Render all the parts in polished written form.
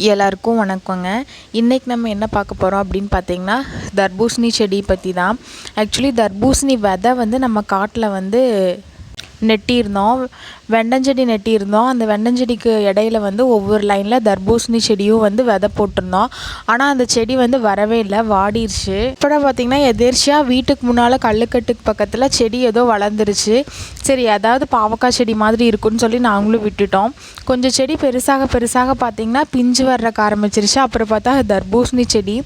எல்லாருக்கும் வணக்கங்க. இன்றைக்கி நம்ம என்ன பார்க்க போகிறோம் அப்படின்னு பார்த்தீங்கன்னா, தர்பூசணி செடி பற்றி தான். ஆக்சுவலி தர்பூசணி விதை வந்து நம்ம காட்டில் வந்து நெட்டியிருந்தோம். வெண்டஞ்செடி நெட்டியிருந்தோம். அந்த வெண்டஞ்செடிக்கு இடையில வந்து ஒவ்வொரு லைனில் தர்பூசணி செடியும் வந்து விதை போட்டிருந்தோம். ஆனால் அந்த செடி வந்து வரவே இல்லை, வாடிருச்சு. இப்போ பார்த்திங்கன்னா எதேர்ச்சியாக வீட்டுக்கு முன்னால் கல்லுக்கட்டுக்கு பக்கத்தில் செடி ஏதோ வளர்ந்துருச்சு. சரி, அதாவது பாவக்காய் செடி மாதிரி இருக்குன்னு சொல்லி நாங்களும் விட்டுட்டோம். கொஞ்சம் செடி பெருசாக பார்த்திங்கன்னா பிஞ்சு வர்றக்கு ஆரம்பிச்சிருச்சு. அப்புறம் பார்த்தா தர்பூசணி செடி.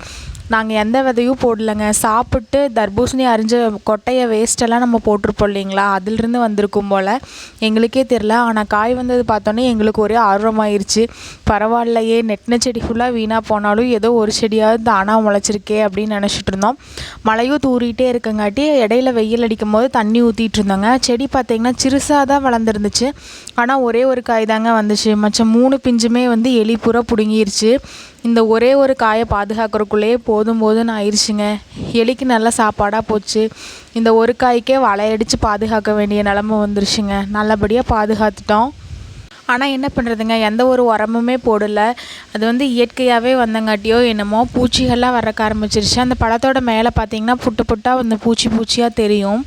நாங்கள் எந்த விதையும் போடலைங்க. சாப்பிட்டு தர்பூசணி அரிஞ்ச கொட்டையை வேஸ்ட்டெல்லாம் நம்ம போட்டிருப்போம் இல்லைங்களா, அதிலிருந்து வந்திருக்கும் போல், எங்களுக்கே தெரில. ஆனால் காய் வந்தது பார்த்தோன்னே எங்களுக்கு ஒரே ஆர்வமாயிருச்சு. பரவாயில்லையே, நெட்டின செடி ஃபுல்லாக வீணாக போனாலும் ஏதோ ஒரு செடியாவது தானாக முளைச்சிருக்கே அப்படின்னு நினச்சிட்டு இருந்தோம். மழையும் தூரிகிட்டே இருக்கங்காட்டி இடையில வெயில் அடிக்கும் போது தண்ணி ஊற்றிட்டு இருந்தோங்க. செடி பார்த்திங்கன்னா சிறுசாக தான் வளர்ந்துருந்துச்சு. ஆனால் ஒரே ஒரு காய் தாங்க வந்துச்சு. மற்ற 3 பிஞ்சுமே வந்து எலி பூரா பிடுங்கிருச்சு. இந்த ஒரே ஒரு காயை பாதுகாக்கிறதுக்குள்ளேயே போதும்னு ஆயிடுச்சுங்க. எலிக்கு நல்ல சாப்பாடாக போச்சு. இந்த ஒரு காய்க்கே வலையடித்து பாதுகாக்க வேண்டிய நிலமை வந்துருச்சுங்க. நல்லபடியாக பாதுகாத்துட்டோம். ஆனால் என்ன பண்ணுறதுங்க, எந்த ஒரு உரமுமே போடலை. அது வந்து இயற்கையாகவே வந்தங்காட்டியோ என்னமோ பூச்சிகள்லாம் வரக்க ஆரம்பிச்சிருச்சு. அந்த பழத்தோட மேலே பார்த்திங்கன்னா புட்டாக வந்து பூச்சியாக தெரியும்.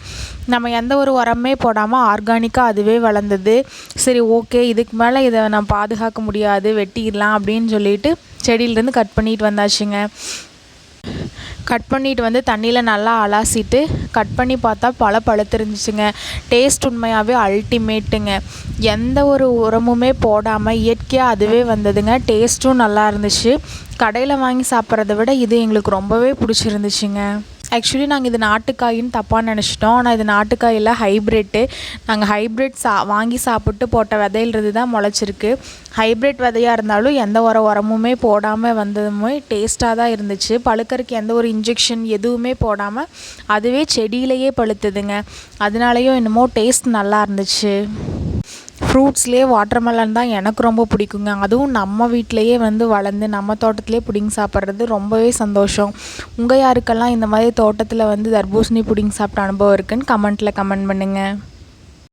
நம்ம எந்த ஒரு உரமே போடாமல் ஆர்கானிக்காக அதுவே வளர்ந்தது. சரி, ஓகே, இதுக்கு மேலே இதை நான் பாதுகாக்க முடியாது, வெட்டிடலாம் அப்படின்னு சொல்லிட்டு செடியிலேருந்து கட் பண்ணிட்டு வந்தாச்சுங்க. கட் பண்ணிட்டு வந்து தண்ணியில் நல்லா அலாசிட்டு கட் பண்ணி பார்த்தா பழுத்திருந்துச்சுங்க. டேஸ்ட் உண்மையாகவே அல்டிமேட்டுங்க. எந்த ஒரு உரமுமே போடாமல் இயற்கையாக அதுவே வந்ததுங்க. டேஸ்ட்டும் நல்லா இருந்துச்சு. கடையில் வாங்கி சாப்பிட்றத விட இது எங்களுக்கு ரொம்பவே பிடிச்சிருந்துச்சுங்க. ஆக்சுவலி நாங்கள் இது நாட்டுக்காயின்னு தப்பாக நினச்சிட்டோம். ஆனால் இது நாட்டுக்காயில் ஹைப்ரிட்டு. நாங்கள் ஹைப்ரிட் வாங்கி சாப்பிட்டு போட்ட விதையிலிருந்து தான் முளைச்சிருக்கு. ஹைப்ரிட் விதையாக இருந்தாலும் எந்த உரமுமே போடாமல் வந்ததுமே டேஸ்ட்டாக தான் இருந்துச்சு. பழுக்கறதுக்கு எந்த ஒரு இன்ஜெக்ஷன் எதுவுமே போடாமல் அதுவே செடியிலேயே பழுத்துதுங்க. அதனாலேயும் என்னமோ டேஸ்ட் நல்லா இருந்துச்சு. ஃப்ரூட்ஸ்லேயே வாட்டர்மெலன் தான் எனக்கு ரொம்ப பிடிக்குங்க. அதுவும் நம்ம வீட்டிலையே வந்து வளர்ந்து நம்ம தோட்டத்திலே பிடிங்கி சாப்பிட்றது ரொம்பவே சந்தோஷம். உங்கள் யாருக்கெல்லாம் இந்த மாதிரி தோட்டத்தில் வந்து தர்பூசணி பிடிங்கி சாப்பிட்ட அனுபவம் இருக்குன்னு கமெண்ட் பண்ணுங்கள்.